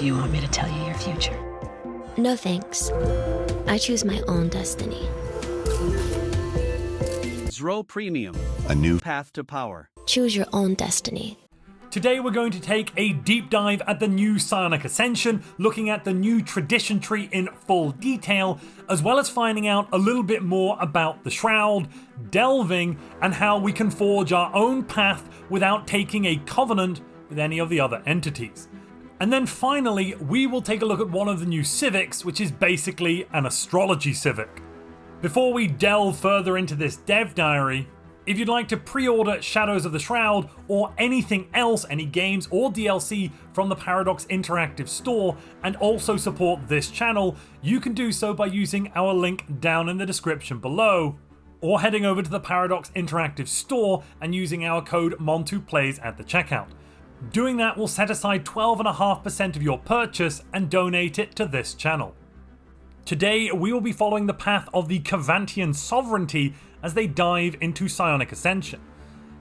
Do you want me to tell you your future? No thanks. I choose my own destiny. Zro Premium. A new Path to power. Choose your own destiny. Today we're going to take a deep dive at the new Psionic Ascension, looking at the new tradition tree in full detail, as well as finding out a little bit more about the Shroud, delving, and how we can forge our own path without taking a covenant with any of the other entities. And then finally, we will take a look at one of the new civics, which is basically an Astrology Civic. Before we delve further into this dev diary, if you'd like to pre-order Shadows of the Shroud or anything else, any games or DLC from the Paradox Interactive store, and also support this channel, you can do so by using our link down in the description below, or heading over to the Paradox Interactive store and using our code MONTUPLAYS at the checkout. Doing that will set aside 12.5% of your purchase and donate it to this channel. Today we will be following the path of the Cavantian sovereignty as they dive into Psionic Ascension.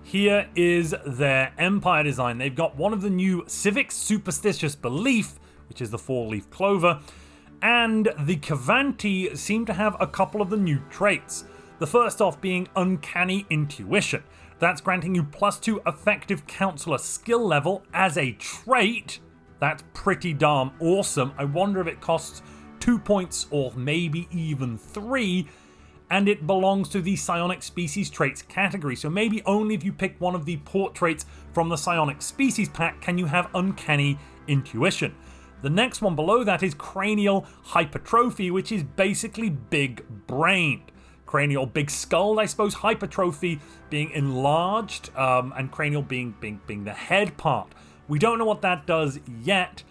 Here is their empire design. They've got one of the new Civic Superstitious Belief, which is the 4-leaf clover, and the Cavanti seem to have a couple of the new traits. The first off being Uncanny Intuition. That's granting you +2 effective counselor skill level as a trait. That's pretty darn awesome. I wonder if it costs 2 points or maybe even 3, and it belongs to the Psionic Species Traits category, so maybe only if you pick one of the port traits from the Psionic Species pack can you have Uncanny Intuition. The next one below that is Cranial Hypertrophy, which is basically big brained. Cranial big skull, I suppose, hypertrophy being enlarged, and cranial being the head part. We don't know what that does yet.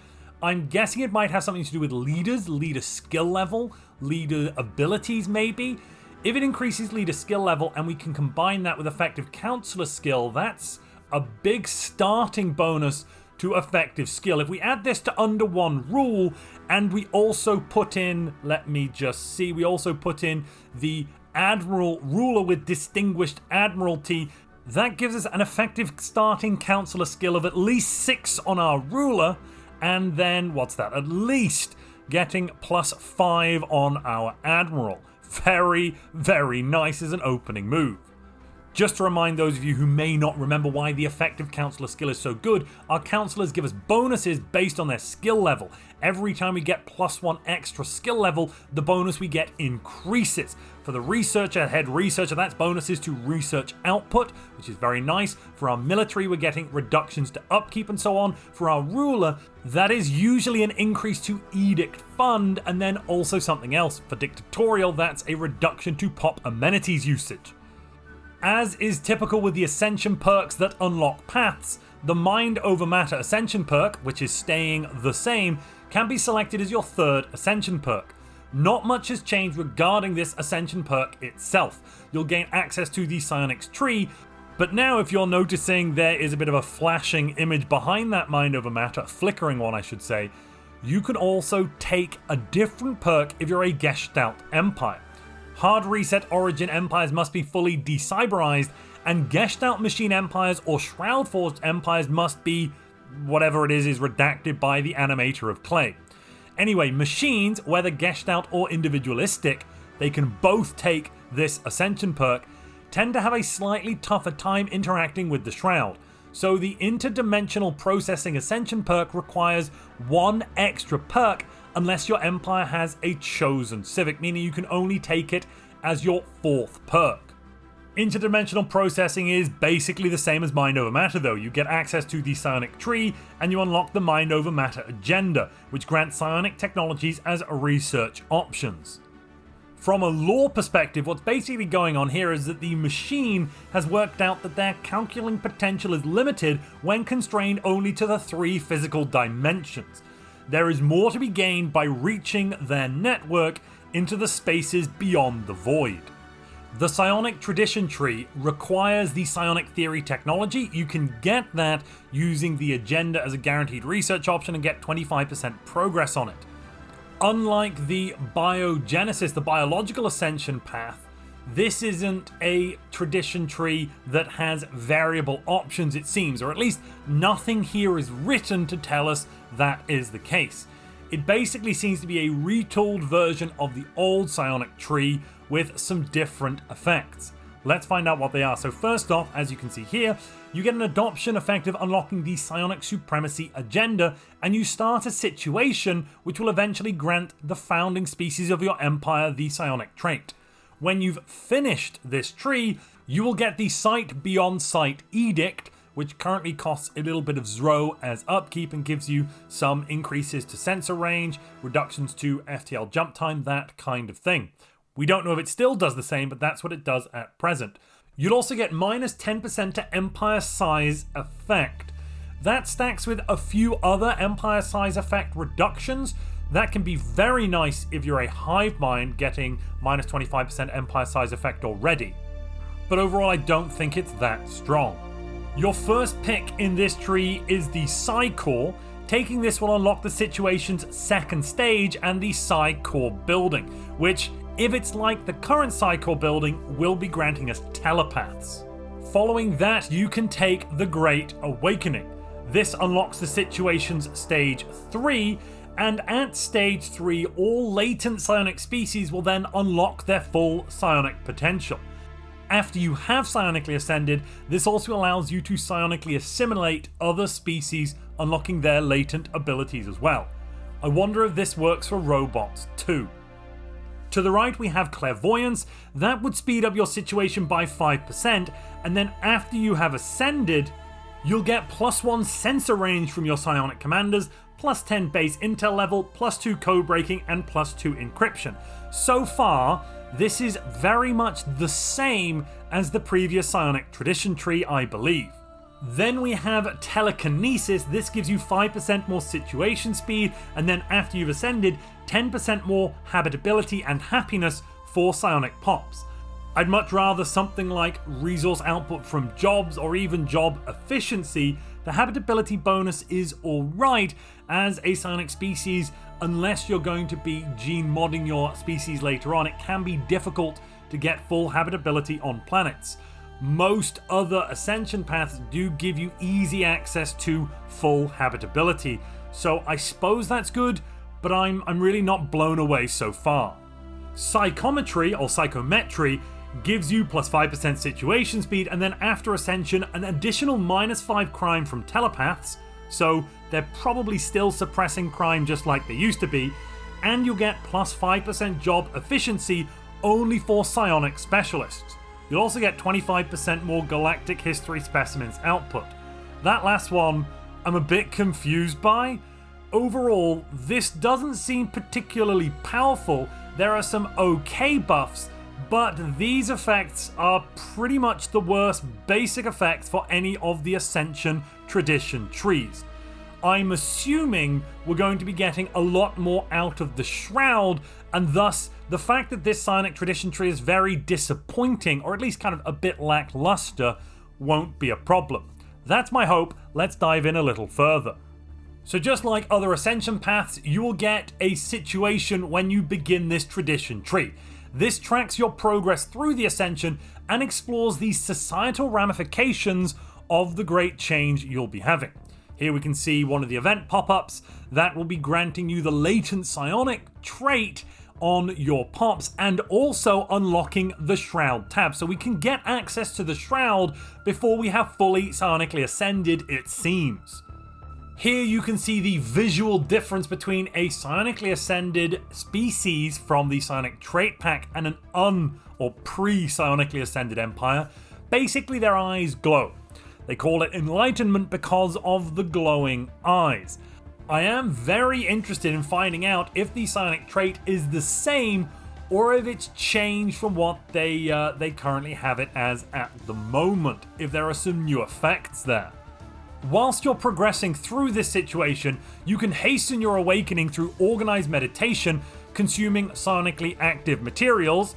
I'm guessing it might have something to do with leaders, leader skill level, leader abilities maybe. If it increases leader skill level and we can combine that with effective counselor skill, that's a big starting bonus to effective skill. If we add this to under one rule and we also put in, we also put in the Admiral ruler with distinguished admiralty, that gives us an effective starting counselor skill of at least 6 on our ruler, and then what's that? At least getting +5 on our admiral. Very, very nice as an opening move. Just to remind those of you who may not remember why the effective counselor skill is so good, our counselors give us bonuses based on their skill level. Every time we get +1 extra skill level, the bonus we get increases. For the researcher, head researcher, that's bonuses to research output, which is very nice. For our military, we're getting reductions to upkeep and so on. For our ruler, that is usually an increase to edict fund, and then also something else. For dictatorial, that's a reduction to pop amenities usage. As is typical with the Ascension perks that unlock paths, the Mind over Matter Ascension perk, which is staying the same, can be selected as your 3rd Ascension perk. Not much has changed regarding this Ascension perk itself. You'll gain access to the Psionic's tree, but now if you're noticing there is a bit of a flashing image behind that Mind over Matter, flickering one I should say, you can also take a different perk if you're a Gestalt Empire. Hard reset origin empires must be fully decyberized, and Gestalt machine empires or Shroud Forged empires must be whatever it is redacted by the animator of clay. Anyway, machines, whether Gestalt or individualistic, they can both take this Ascension perk, tend to have a slightly tougher time interacting with the Shroud. So the interdimensional processing Ascension perk requires 1 extra perk unless your empire has a chosen civic, meaning you can only take it as your 4th perk. Interdimensional processing is basically the same as Mind over Matter though. You get access to the Psionic tree and you unlock the Mind over Matter agenda, which grants psionic technologies as research options. From a lore perspective, what's basically going on here is that the machine has worked out that their calculating potential is limited when constrained only to the 3 physical dimensions. There is more to be gained by reaching their network into the spaces beyond the void. The Psionic Tradition Tree requires the Psionic Theory technology. You can get that using the agenda as a guaranteed research option and get 25% progress on it. Unlike the Biogenesis, the Biological Ascension path, this isn't a tradition tree that has variable options, it seems, or at least nothing here is written to tell us that is the case. It basically seems to be a retooled version of the old Psionic tree with some different effects. Let's find out what they are. So first off, as you can see here, you get an adoption effect of unlocking the Psionic Supremacy agenda, and you start a situation which will eventually grant the founding species of your empire the Psionic trait. When you've finished this tree, you will get the Sight Beyond Sight Edict, which currently costs a little bit of Zro as upkeep and gives you some increases to sensor range, reductions to FTL jump time, that kind of thing. We don't know if it still does the same, but that's what it does at present. You'll also get minus 10% to empire size effect. That stacks with a few other empire size effect reductions. That can be very nice if you're a hive mind getting minus 25% empire size effect already. But overall, I don't think it's that strong. Your first pick in this tree is the Psi Core. Taking this will unlock the situation's second stage and the Psi Core building, which, if it's like the current Psi Core building, will be granting us telepaths. Following that, you can take the Great Awakening. This unlocks the situation's stage 3, and at stage 3, all latent psionic species will then unlock their full psionic potential. After you have psionically ascended, this also allows you to psionically assimilate other species, unlocking their latent abilities as well. I wonder if this works for robots too. To the right, we have Clairvoyance. That would speed up your situation by 5%, and then after you have ascended, you'll get +1 sensor range from your psionic commanders, +10 base intel level, +2 code breaking, and +2 encryption. So far, this is very much the same as the previous psionic tradition tree, I believe. Then we have Telekinesis. This gives you 5% more situation speed, and then after you've ascended, 10% more habitability and happiness for psionic pops. I'd much rather something like resource output from jobs or even job efficiency. The habitability bonus is alright as a psionic species, unless you're going to be gene modding your species later on. It can be difficult to get full habitability on planets. Most other ascension paths do give you easy access to full habitability, so I suppose that's good, but I'm really not blown away so far. Psychometry or psychometry gives you +5% situation speed, and then after ascension an additional -5 crime from telepaths, so they're probably still suppressing crime just like they used to be, and you'll get +5% job efficiency only for psionic specialists. You'll also get 25% more galactic history specimens output. That last one I'm a bit confused by. Overall, this doesn't seem particularly powerful. There are some okay buffs, but these effects are pretty much the worst basic effects for any of the Ascension tradition trees. I'm assuming we're going to be getting a lot more out of the Shroud, and thus the fact that this psionic tradition tree is very disappointing, or at least kind of a bit lackluster, won't be a problem. That's my hope. Let's dive in a little further. So just like other Ascension paths, you will get a situation when you begin this tradition tree. This tracks your progress through the Ascension and explores the societal ramifications of the great change you'll be having. Here we can see one of the event pop-ups that will be granting you the latent psionic trait on your pops and also unlocking the Shroud tab, so we can get access to the Shroud before we have fully psionically ascended, it seems. Here you can see the visual difference between a psionically ascended species from the psionic trait pack and an or pre-psionically ascended empire. Basically their eyes glow. They call it enlightenment because of the glowing eyes. I am very interested in finding out if the psionic trait is the same or if it's changed from what they currently have it as at the moment, if there are some new effects there. Whilst you're progressing through this situation, you can hasten your awakening through organized meditation, consuming psionically active materials,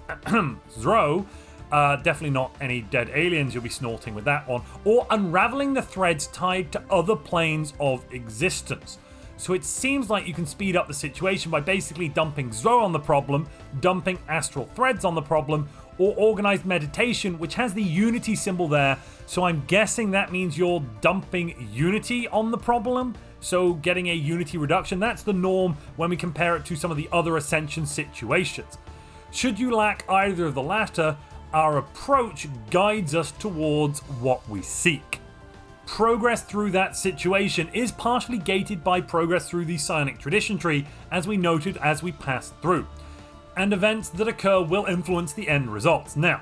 Zro, definitely not any dead aliens you'll be snorting with that one, or unraveling the threads tied to other planes of existence. So it seems like you can speed up the situation by basically dumping Zro on the problem, dumping astral threads on the problem, or organized meditation, which has the unity symbol there, so I'm guessing that means you're dumping unity on the problem. so getting a unity reduction. That's the norm when we compare it to some of the other Ascension situations. Should you lack either of the latter, our approach guides us towards what we seek. Progress through that situation is partially gated by progress through the Psionic Tradition tree, as we noted as we passed through, and events that occur will influence the end results. Now,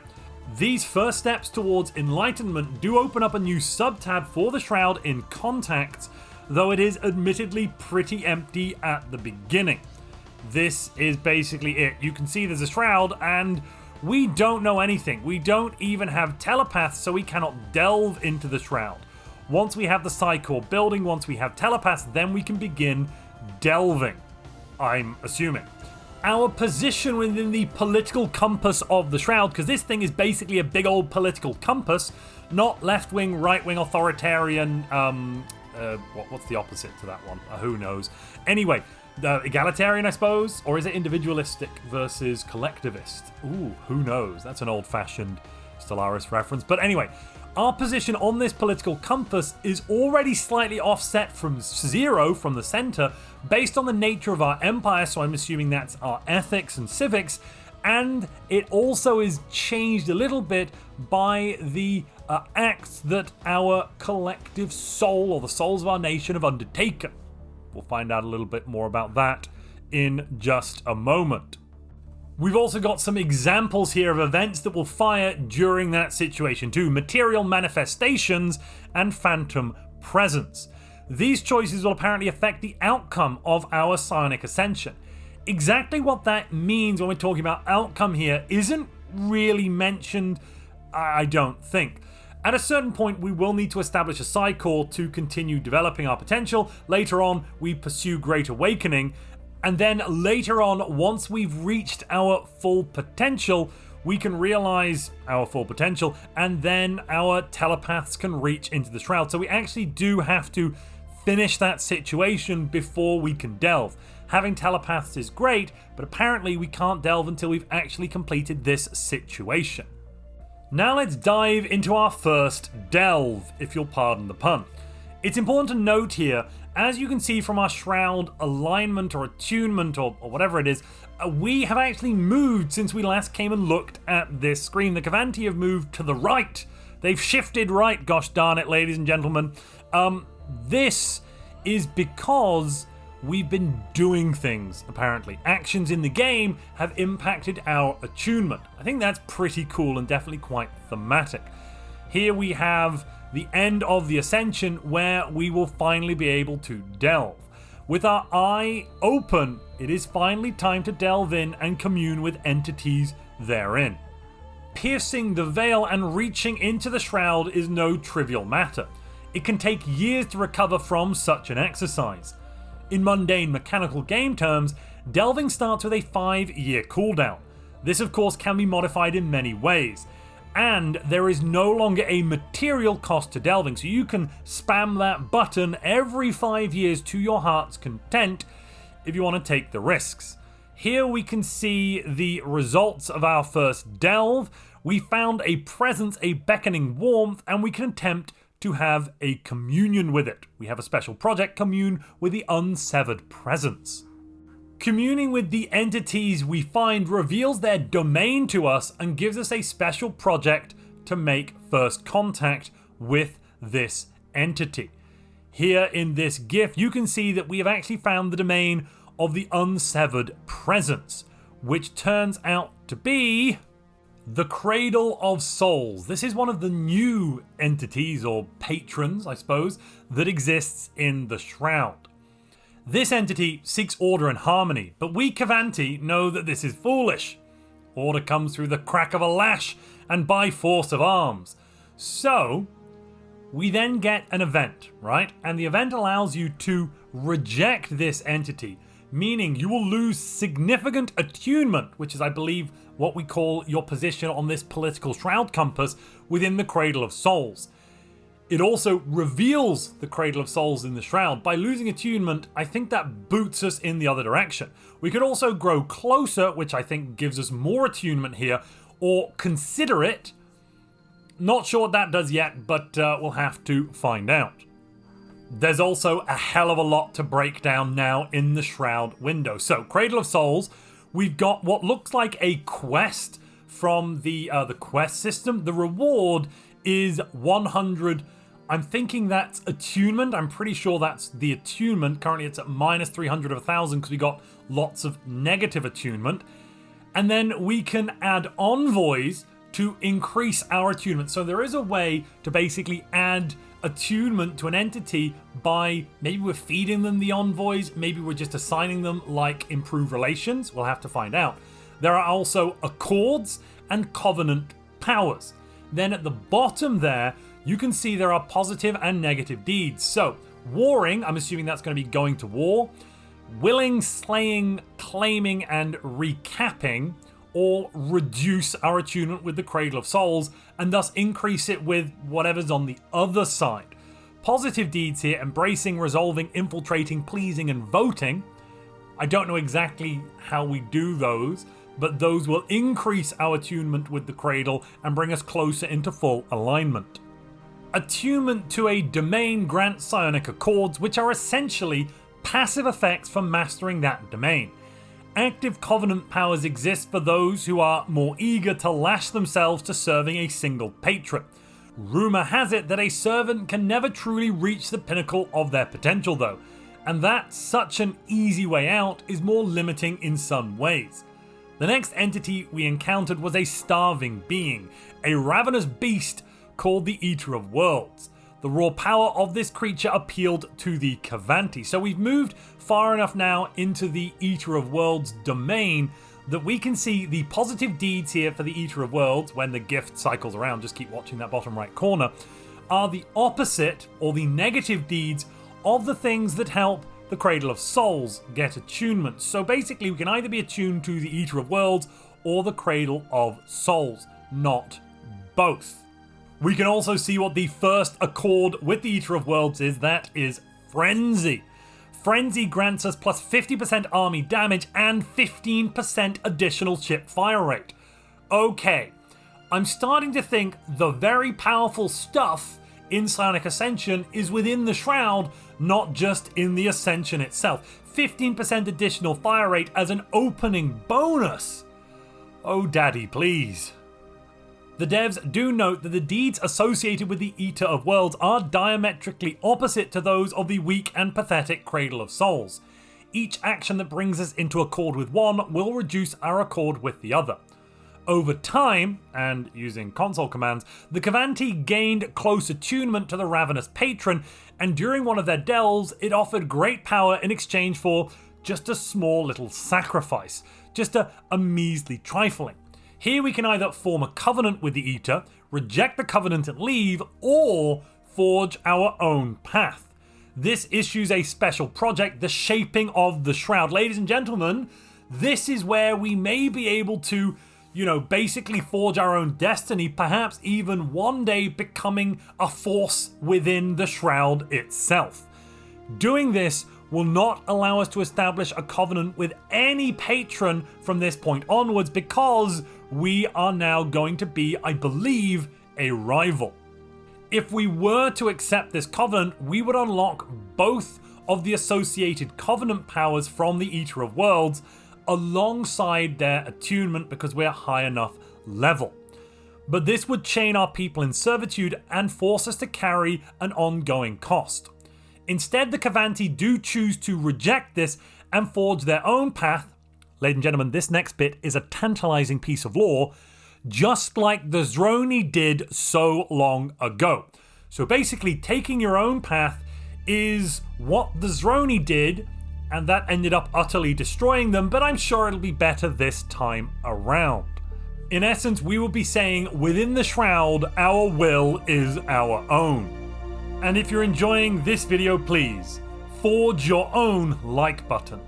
these first steps towards enlightenment do open up a new sub-tab for the Shroud in Contacts, though it is admittedly pretty empty at the beginning. This is basically it. You can see there's a Shroud and we don't know anything. We don't even have telepaths, so we cannot delve into the Shroud. Once we have the Psy-Core building, once we have telepaths, then we can begin delving, I'm assuming. Our position within the political compass of the Shroud, because this thing is basically a big old political compass, not left-wing, right-wing, authoritarian, what's the opposite to that one? Who knows? Anyway, egalitarian, I suppose? Or is it individualistic versus collectivist? Ooh, who knows? That's an old-fashioned Stellaris reference. But anyway, our position on this political compass is already slightly offset from 0 from the center based on the nature of our empire, so I'm assuming that's our ethics and civics, and it also is changed a little bit by the acts that our collective soul, or the souls of our nation, have undertaken. We'll find out a little bit more about that in just a moment. We've also got some examples here of events that will fire during that situation too. Material manifestations and phantom presence. These choices will apparently affect the outcome of our Psionic Ascension. Exactly what that means when we're talking about outcome here isn't really mentioned, I don't think. At a certain point, we will need to establish a Psi-Core to continue developing our potential. Later on, we pursue Great Awakening. And then later on, once we've reached our full potential, we can realize our full potential, and then our telepaths can reach into the Shroud. So we actually do have to finish that situation before we can delve. Having telepaths is great, but apparently we can't delve until we've actually completed this situation. Now let's dive into our first delve, if you'll pardon the pun. It's important to note here, as you can see from our Shroud alignment or attunement or whatever it is, we have actually moved since we last came and looked at this screen. The Cavanti have moved to the right. They've shifted right, gosh darn it, ladies and gentlemen. This is because we've been doing things, apparently. Actions in the game have impacted our attunement. I think that's pretty cool and definitely quite thematic. Here we have the end of the Ascension, where we will finally be able to delve. With our eye open, it is finally time to delve in and commune with entities therein. Piercing the veil and reaching into the Shroud is no trivial matter. It can take years to recover from such an exercise. In mundane mechanical game terms, delving starts with a 5-year cooldown. This of course can be modified in many ways, and there is no longer a material cost to delving, so you can spam that button every 5 years to your heart's content if you want to take the risks. Here we can see the results of our first delve. We found a presence, a beckoning warmth, and we can attempt to have a communion with it. We have a special project, Commune with the Unsevered Presence. Communing with the entities we find reveals their domain to us and gives us a special project to make first contact with this entity. Here in this GIF, you can see that we have actually found the domain of the Unsevered Presence, which turns out to be the Cradle of Souls. This is one of the new entities, or patrons, I suppose, that exists in the Shroud. This entity seeks order and harmony, but we Cavanti know that this is foolish. Order comes through the crack of a lash and by force of arms. So, we then get an event, right? And the event allows you to reject this entity, meaning you will lose significant attunement, which is, I believe, what we call your position on this political Shroud compass within the Cradle of Souls. It also reveals the Cradle of Souls in the Shroud. By losing attunement, I think that boots us in the other direction. We could also grow closer, which I think gives us more attunement here, or consider it. Not sure what that does yet, but we'll have to find out. There's also a hell of a lot to break down now in the Shroud window. So, Cradle of Souls, we've got what looks like a quest from the quest system. The reward is 100. I'm thinking that's attunement. I'm pretty sure that's the attunement. Currently it's at minus 300 of 1,000 because we got lots of negative attunement. And then we can add envoys to increase our attunement. So there is a way to basically add attunement to an entity by maybe we're feeding them the envoys, maybe we're just assigning them like improved relations. We'll have to find out. There are also accords and covenant powers. Then at the bottom there, you can see there are positive and negative deeds. So, warring, I'm assuming that's going to be going to war. Willing, slaying, claiming, and recapping, or reduce our attunement with the Cradle of Souls, and thus increase it with whatever's on the other side. Positive deeds here, embracing, resolving, infiltrating, pleasing, and voting. I don't know exactly how we do those, but those will increase our attunement with the Cradle and bring us closer into full alignment. Attunement to a domain grants psionic accords, which are essentially passive effects for mastering that domain. Active covenant powers exist for those who are more eager to lash themselves to serving a single patron. Rumour has it that a servant can never truly reach the pinnacle of their potential though, and that such an easy way out is more limiting in some ways. The next entity we encountered was a starving being, a ravenous beast called the Eater of Worlds. The raw power of this creature appealed to the Kavanti. So we've moved far enough now into the Eater of Worlds domain that we can see the positive deeds here for the Eater of Worlds when the gift cycles around, just keep watching that bottom right corner, are the opposite or the negative deeds of the things that help the Cradle of Souls get attunement. So basically we can either be attuned to the Eater of Worlds or the Cradle of Souls, not both. We can also see what the first accord with the Eater of Worlds is. That is Frenzy. Frenzy grants us plus 50% army damage and 15% additional ship fire rate. Okay, I'm starting to think the very powerful stuff in Psionic Ascension is within the Shroud, not just in the Ascension itself. 15% additional fire rate as an opening bonus. Oh daddy, please. The devs do note that the deeds associated with the Eater of Worlds are diametrically opposite to those of the weak and pathetic Cradle of Souls. Each action that brings us into accord with one will reduce our accord with the other. Over time, and using console commands, the Kavanti gained close attunement to the Ravenous Patron, and during one of their delves, it offered great power in exchange for just a small little sacrifice, just a measly trifling. Here we can either form a covenant with the Eater, reject the covenant and leave, or forge our own path. This issues a special project, the Shaping of the Shroud. Ladies and gentlemen, this is where we may be able to, basically forge our own destiny, perhaps even one day becoming a force within the Shroud itself. Doing this will not allow us to establish a covenant with any patron from this point onwards because we are now going to be, I believe, a rival. If we were to accept this covenant, we would unlock both of the associated covenant powers from the Eater of Worlds alongside their attunement because we're high enough level. But this would chain our people in servitude and force us to carry an ongoing cost. Instead, the Kavanti do choose to reject this and forge their own path. Ladies and gentlemen, this next bit is a tantalizing piece of lore, just like the Zroni did so long ago. So basically, taking your own path is what the Zroni did, and that ended up utterly destroying them, but I'm sure it'll be better this time around. In essence, we will be saying, within the Shroud, our will is our own. And if you're enjoying this video, please forge your own like button.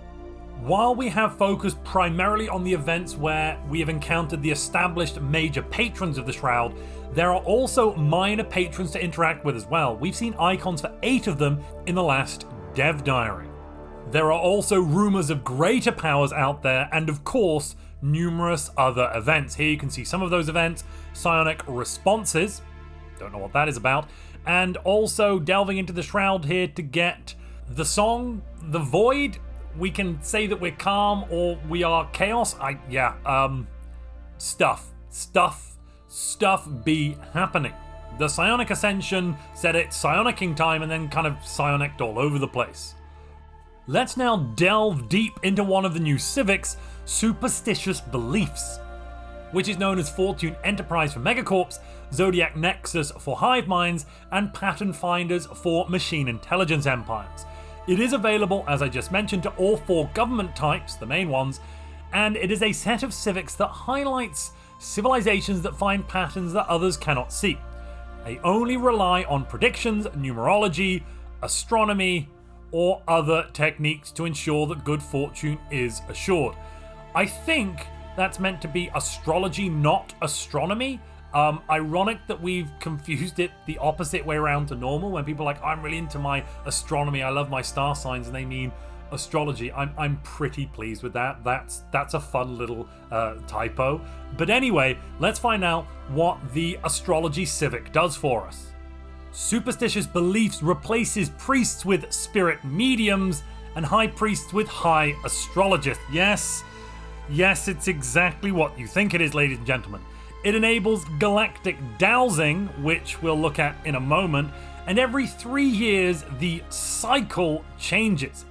While we have focused primarily on the events where we have encountered the established major patrons of the Shroud, there are also minor patrons to interact with as well. We've seen icons for 8 of them in the last dev diary. There are also rumours of greater powers out there, and of course, numerous other events. Here you can see some of those events: Psionic responses, don't know what that is about, and also delving into the Shroud here to get the song, The Void. We can say that we're calm or we are chaos. Stuff be happening. The Psionic Ascension said it's Psionicking time and then kind of Psionicked all over the place. Let's now delve deep into one of the new civics, Superstitious Beliefs, which is known as Fortune Enterprise for Megacorps, Zodiac Nexus for Hive Minds, and Pattern Finders for Machine Intelligence Empires. It is available, as I just mentioned, to all 4 government types, the main ones, and it is a set of civics that highlights civilizations that find patterns that others cannot see. They only rely on predictions, numerology, astronomy, or other techniques to ensure that good fortune is assured. I think that's meant to be astrology, not astronomy. Ironic that we've confused it the opposite way around to normal, when people are like, I'm really into my astronomy, I love my star signs, and they mean astrology. I'm pretty pleased with that. That's a fun little typo. But anyway, let's find out what the Astrology Civic does for us. Superstitious Beliefs replaces priests with spirit mediums and high priests with high astrologists. Yes, it's exactly what you think it is, ladies and gentlemen. It enables galactic dowsing, which we'll look at in a moment, and every 3 years the cycle changes.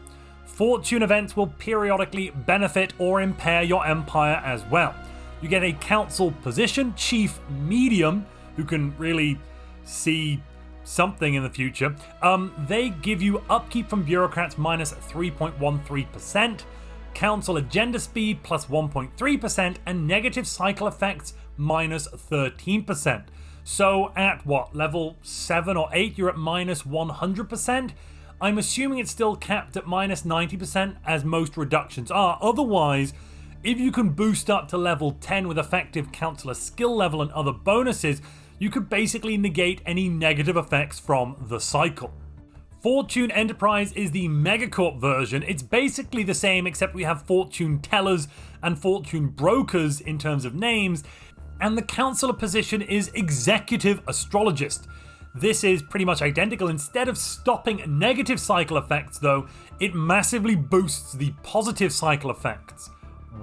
Fortune events will periodically benefit or impair your empire as well. You get a council position, chief medium, who can really see something in the future. They give you upkeep from bureaucrats minus 3.13%, council agenda speed plus 1.3%, and negative cycle effects minus 13%. So at what, level 7 or 8, you're at minus 100%? I'm assuming it's still capped at minus 90%, as most reductions are. Otherwise, if you can boost up to level 10 with effective councillor skill level and other bonuses, you could basically negate any negative effects from the cycle. Fortune Enterprise is the Megacorp version. It's basically the same, except we have Fortune Tellers and Fortune Brokers in terms of names, and the councillor position is Executive Astrologist. This is pretty much identical. Instead of stopping negative cycle effects, though, it massively boosts the positive cycle effects.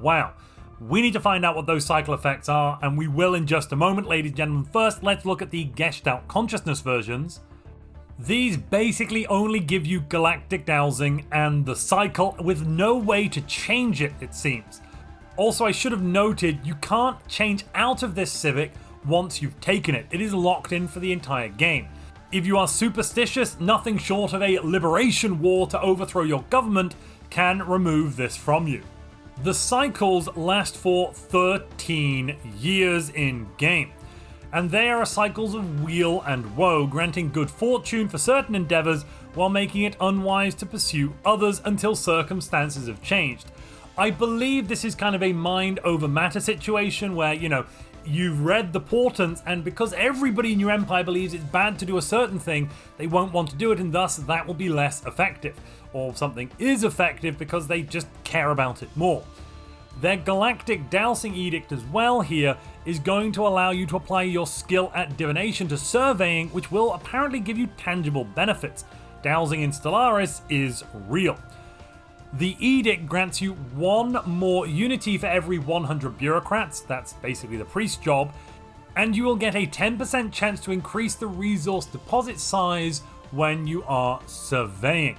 Wow. We need to find out what those cycle effects are, and we will in just a moment, ladies and gentlemen. First, let's look at the Gestalt Consciousness versions. These basically only give you galactic dowsing and the cycle with no way to change it, it seems. Also, I should have noted, you can't change out of this civic once you've taken it. It is locked in for the entire game. If you are superstitious, nothing short of a liberation war to overthrow your government can remove this from you. The cycles last for 13 years in game, and they are cycles of weal and woe, granting good fortune for certain endeavors while making it unwise to pursue others until circumstances have changed. I believe this is kind of a mind over matter situation where, you've read the portents, and because everybody in your empire believes it's bad to do a certain thing, they won't want to do it, and thus that will be less effective. Or something is effective because they just care about it more. Their Galactic Dowsing Edict as well here is going to allow you to apply your skill at divination to surveying, which will apparently give you tangible benefits. Dowsing in Stellaris is real. The edict grants you 1 more unity for every 100 bureaucrats, that's basically the priest job, and you will get a 10% chance to increase the resource deposit size when you are surveying.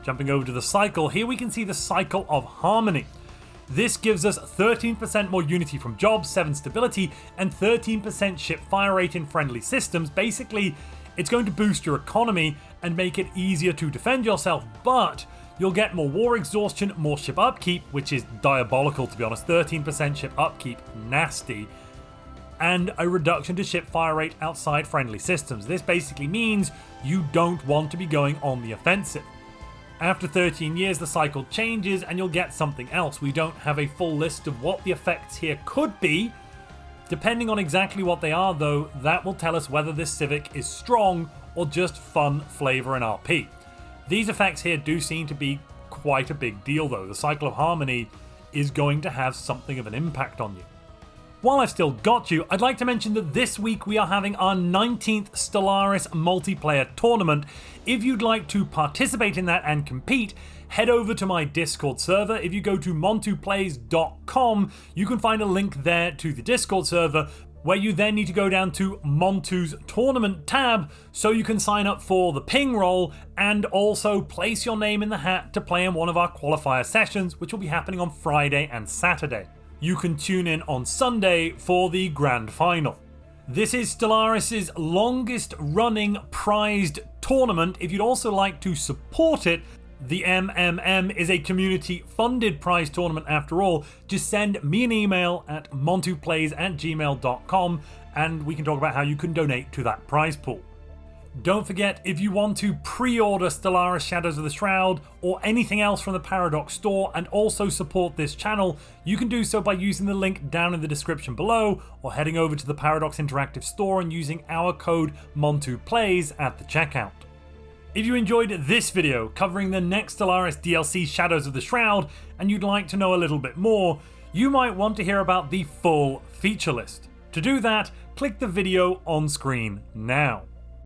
Jumping over to the cycle, here we can see the Cycle of Harmony. This gives us 13% more unity from jobs, 7 stability, and 13% ship fire rate in friendly systems. Basically, it's going to boost your economy and make it easier to defend yourself, but you'll get more war exhaustion, more ship upkeep, which is diabolical to be honest, 13% ship upkeep, nasty, and a reduction to ship fire rate outside friendly systems. This basically means you don't want to be going on the offensive. After 13 years, the cycle changes and you'll get something else. We don't have a full list of what the effects here could be. Depending on exactly what they are though, that will tell us whether this civic is strong or just fun, flavor, and RP. These effects here do seem to be quite a big deal though. The Cycle of Harmony is going to have something of an impact on you. While I've still got you, I'd like to mention that this week we are having our 19th Stellaris multiplayer tournament. If you'd like to participate in that and compete, head over to my Discord server. If you go to MONTUPLAYS.com, you can find a link there to the Discord server, where you then need to go down to Montu's tournament tab so you can sign up for the ping roll and also place your name in the hat to play in one of our qualifier sessions, which will be happening on Friday and Saturday. You can tune in on Sunday for the grand final. This is Stellaris' longest running prized tournament. If you'd also like to support it, the MMM is a community funded prize tournament after all. Just send me an email at montuplays@gmail.com and we can talk about how you can donate to that prize pool. Don't forget, if you want to pre-order Stellaris Shadows of the Shroud or anything else from the Paradox store and also support this channel, you can do so by using the link down in the description below or heading over to the Paradox Interactive store and using our code MONTUPLAYS at the checkout. If you enjoyed this video covering the next Stellaris DLC Shadows of the Shroud and you'd like to know a little bit more, you might want to hear about the full feature list. To do that, click the video on screen now.